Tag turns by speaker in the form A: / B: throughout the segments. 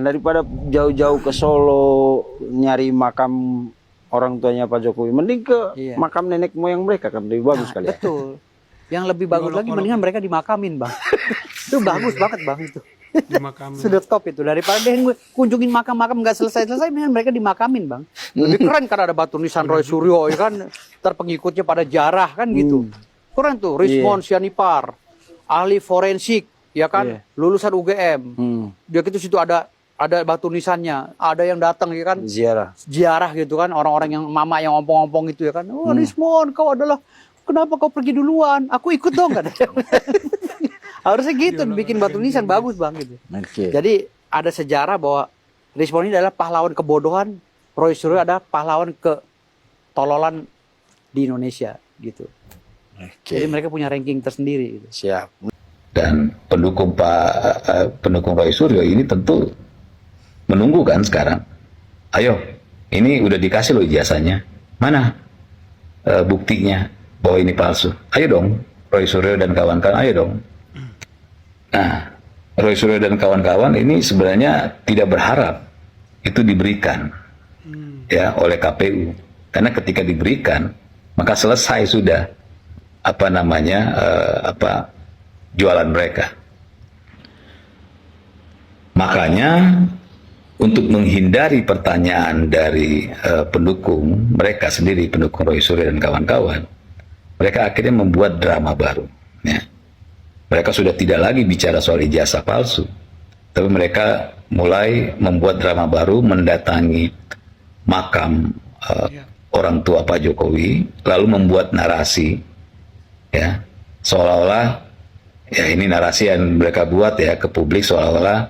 A: Daripada jauh-jauh ke Solo nyari makam orang tuanya Pak Jokowi, mending ke makam nenek moyang mereka kan lebih bagus kali ya.
B: Betul. Yang lebih bagus lagi mendingan mereka dimakamin, Bang. Itu bagus banget, Bang, itu.
C: Dimakamin.
B: Sudah top itu. Daripada dia kunjungin makam-makam nggak selesai-selesai, mendingan mereka dimakamin, Bang. Lebih keren kan ada batu nisan Roy Suryo, ya kan. Ntar pengikutnya pada jarah kan gitu. Keren tuh, Rismond Sianipar, ahli forensik, ya kan, lulusan UGM. Dia gitu situ ada batu nisannya, ada yang datang ya kan, ziarah gitu kan, orang-orang yang mama yang ompong-ompong itu ya kan. Oh, Rismond, kau adalah, kenapa kau pergi duluan? Aku ikut dong kan. Harusnya gitu, bikin batu nisan bagus, Bang gitu. Jadi ada sejarah bahwa Rismond ini adalah pahlawan kebodohan, Roy Suryo ada pahlawan ketololan di Indonesia gitu. Jadi mereka punya ranking tersendiri gitu.
A: Siap.
D: Dan pendukung Roy Suryo ini tentu menunggu kan sekarang. Ayo, ini udah dikasih loh ijazahnya. Mana buktinya bahwa ini palsu? Ayo dong, Roy Suryo dan kawan-kawan, ayo dong. Nah, Roy Suryo dan kawan-kawan ini sebenarnya tidak berharap itu diberikan ya oleh KPU. Karena ketika diberikan, maka selesai sudah jualan mereka. Makanya untuk menghindari pertanyaan dari pendukung mereka sendiri, pendukung Roy Suryo dan kawan-kawan, mereka akhirnya membuat drama baru. Ya. Mereka sudah tidak lagi bicara soal ijazah palsu, tapi mereka mulai membuat drama baru, mendatangi makam orang tua Pak Jokowi, lalu membuat narasi, ya, seolah-olah ya ini narasi yang mereka buat ya ke publik seolah-olah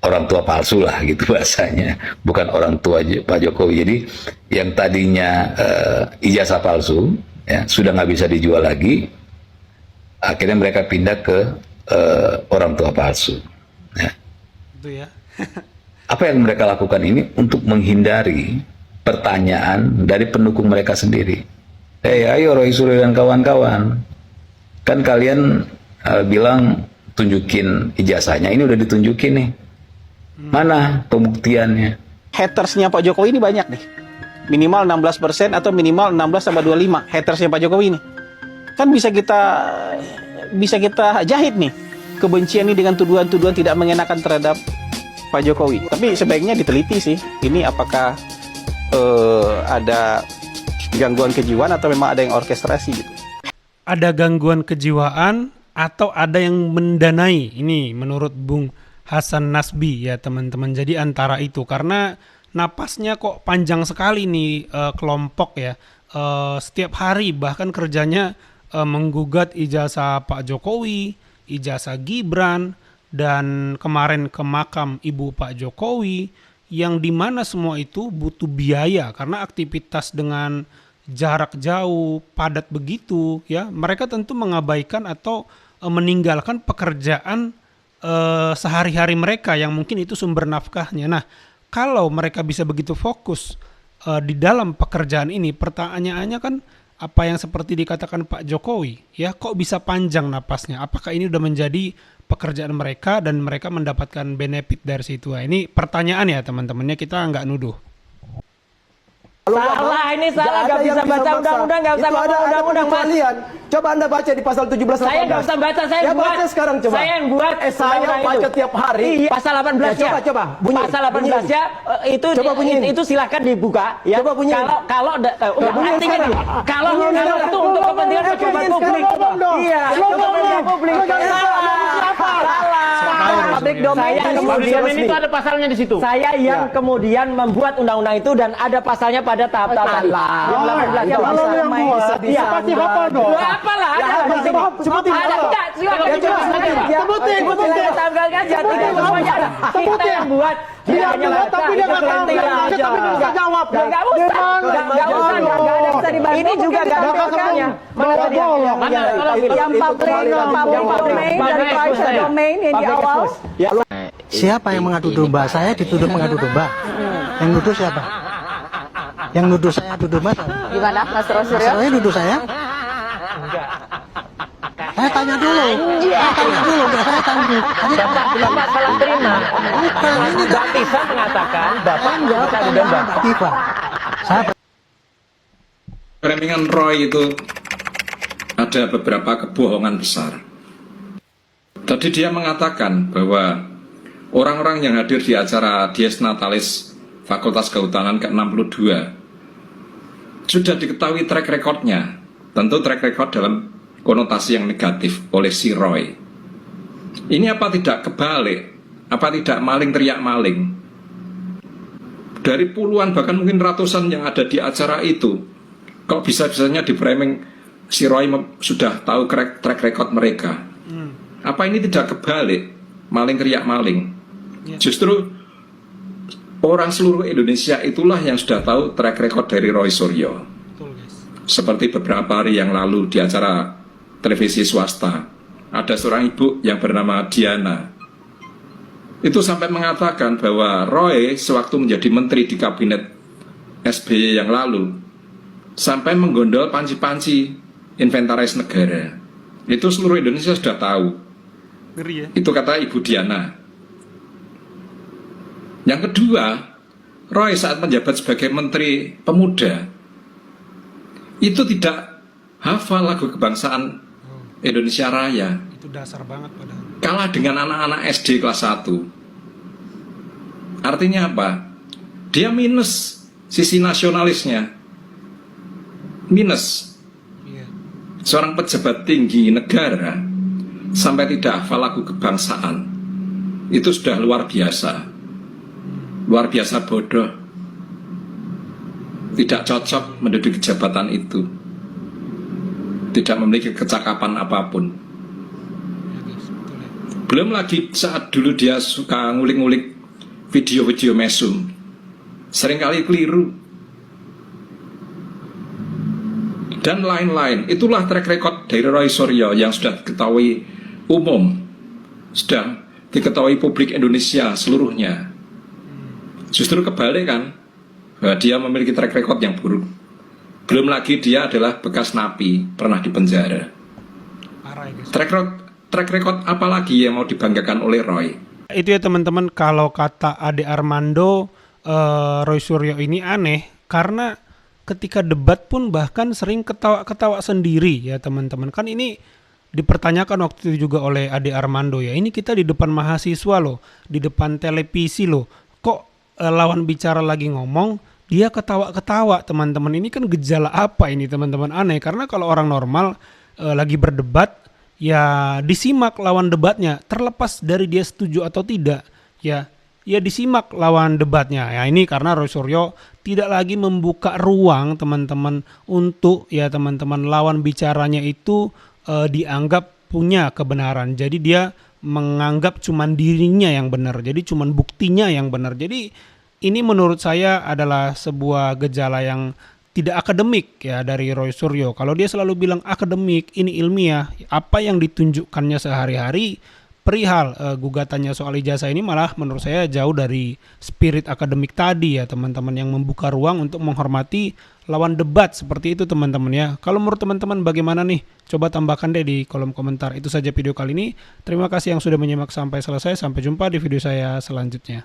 D: orang tua palsu lah gitu bahasanya, bukan orang tua Pak Jokowi. Jadi yang tadinya ijazah palsu ya sudah nggak bisa dijual lagi, akhirnya mereka pindah ke orang tua palsu. Ya.
C: Itu ya.
D: Apa yang mereka lakukan ini untuk menghindari pertanyaan dari pendukung mereka sendiri. Ayo Roy Suryo dan kawan-kawan, kan kalian bilang tunjukin ijazahnya, ini udah ditunjukin nih. Mana pembuktiannya?
E: Hatersnya Pak Jokowi ini banyak nih. Minimal 16% atau minimal 16-25 hatersnya Pak Jokowi ini. Kan bisa kita jahit nih kebencian ini dengan tuduhan-tuduhan tidak mengenakan terhadap Pak Jokowi. Tapi sebaiknya diteliti sih, ini apakah ada gangguan kejiwaan atau memang ada yang orkestrasi gitu.
C: Ada gangguan kejiwaan atau ada yang mendanai, ini menurut Bung Hasan Nasbi ya teman-teman. Jadi antara itu, karena napasnya kok panjang sekali nih kelompok ya. Setiap hari bahkan kerjanya menggugat ijazah Pak Jokowi, ijazah Gibran, dan kemarin ke makam ibu Pak Jokowi, yang dimana semua itu butuh biaya karena aktivitas dengan jarak jauh, padat begitu ya. Mereka tentu mengabaikan atau meninggalkan pekerjaan sehari-hari mereka yang mungkin itu sumber nafkahnya. Nah, kalau mereka bisa begitu fokus di dalam pekerjaan ini, pertanyaannya kan apa yang seperti dikatakan Pak Jokowi, ya kok bisa panjang napasnya? Apakah ini udah menjadi pekerjaan mereka dan mereka mendapatkan benefit dari situ? Nah, ini pertanyaan ya teman-temannya, kita nggak nuduh.
F: Salah, ini salah, nggak bisa baca undang-undang, nggak usah ngomong undang-undang, Mas.
G: Coba Anda baca di pasal 17 18.
F: Saya nggak usah baca, saya
G: ya,
F: buat.
G: Baca sekarang coba.
F: Saya yang buat.
G: Saya baca tiap hari.
F: Iya. Pasal 18 ya.
G: Coba. Bunyi.
F: Pasal 18 ya. Itu silakan dibuka ya.
G: Coba bunyi.
F: Kalau artinya nih. Kalau itu untuk kepentingan pejabat publik. Iya. Kepentingan publik. Public domain. Itu ada pasalnya di situ. Saya yang kemudian membuat undang-undang itu dan ada pasalnya pada tahap-tahap.
G: Ya kalau yang buat pasti hafal dong.
F: Apalah,
G: sebutin.
F: Sebutin. Tanggal aja, tidak semuanya. Kita yang buat. Dia buat tapi dia nggak tahu. Tapi dia nggak jawab. Nggak usah. Nggak ada bisa dibantu. Ini juga nggak ada pasalnya.
H: Yang public domain dan private domain yang di awal.
I: Siapa yang mengadu domba? Saya dituduh mengadu domba. Yang nuduh siapa? Yang nuduh saya nuduh Mas?
H: Gimana Mas Roy Suryo?
I: Saya nuduh saya? Saya tanya dulu. Saya tanya dulu, nggak saya tanya.
F: Bapak salah terima.
I: Bukan, ini
F: Mbak Tifa mengatakan Bapak minta dengan Bapak.
I: Tifa. Saya
J: Framing Roy itu ada beberapa kebohongan besar. Tadi dia mengatakan bahwa orang-orang yang hadir di acara Dies Natalis Fakultas Kehutanan ke-62 sudah diketahui track recordnya. Tentu track record dalam konotasi yang negatif oleh si Roy. Ini apa tidak kebalik? Apa tidak maling teriak maling? Dari puluhan bahkan mungkin ratusan yang ada di acara itu, kok bisa-bisanya di framing si Roy sudah tahu track record mereka? Apa ini tidak kebalik? Maling teriak maling. Justru orang seluruh Indonesia itulah yang sudah tahu track record dari Roy Suryo. Seperti beberapa hari yang lalu di acara televisi swasta, ada seorang ibu yang bernama Diana. Itu sampai mengatakan bahwa Roy sewaktu menjadi menteri di kabinet SBY yang lalu, sampai menggondol panci-panci inventaris negara. Itu seluruh Indonesia sudah tahu.
C: Ngeri ya.
J: Itu kata Ibu Diana. Yang kedua, Roy saat menjabat sebagai Menteri Pemuda itu tidak hafal lagu kebangsaan Indonesia Raya.
C: Itu dasar banget padahal.
J: Kalah dengan anak-anak SD kelas 1. Artinya apa? Dia minus sisi nasionalisnya. Minus. Seorang pejabat tinggi negara sampai tidak hafal lagu kebangsaan. Itu sudah luar biasa. Luar biasa bodoh. Tidak cocok menduduki jabatan itu. Tidak memiliki kecakapan apapun. Belum lagi saat dulu dia suka ngulik-ngulik video-video mesum. Seringkali keliru. Dan lain-lain. Itulah track record dari Roy Suryo yang sudah diketahui umum. Sudah diketahui publik Indonesia seluruhnya. Justru kebalik kan, bahwa dia memiliki track record yang buruk. Belum lagi dia adalah bekas napi, pernah dipenjara.
C: Parah ya guys.
J: Track record apa lagi yang mau dibanggakan oleh Roy?
C: Itu ya teman-teman, kalau kata Ade Armando, Roy Suryo ini aneh karena ketika debat pun bahkan sering ketawa-ketawa sendiri ya teman-teman. Kan ini dipertanyakan waktu itu juga oleh Ade Armando ya. Ini kita di depan mahasiswa loh, di depan televisi loh. Kok lawan bicara lagi ngomong, dia ketawa-ketawa teman-teman. Ini kan gejala apa ini teman-teman? Aneh, karena kalau orang normal lagi berdebat, ya disimak lawan debatnya. Terlepas dari dia setuju atau tidak, ya disimak lawan debatnya. Ya ini karena Roy Suryo tidak lagi membuka ruang teman-teman untuk ya teman-teman lawan bicaranya itu dianggap punya kebenaran. Jadi dia menganggap cuman dirinya yang benar, jadi cuman buktinya yang benar. Jadi ini menurut saya adalah sebuah gejala yang tidak akademik ya dari Roy Suryo. Kalau dia selalu bilang akademik, ini ilmiah, apa yang ditunjukkannya sehari-hari perihal gugatannya soal ijazah ini malah menurut saya jauh dari spirit akademik tadi ya teman-teman, yang membuka ruang untuk menghormati lawan debat seperti itu teman-teman ya. Kalau menurut teman-teman bagaimana nih? Coba tambahkan deh di kolom komentar. Itu saja video kali ini. Terima kasih yang sudah menyimak sampai selesai. Sampai jumpa di video saya selanjutnya.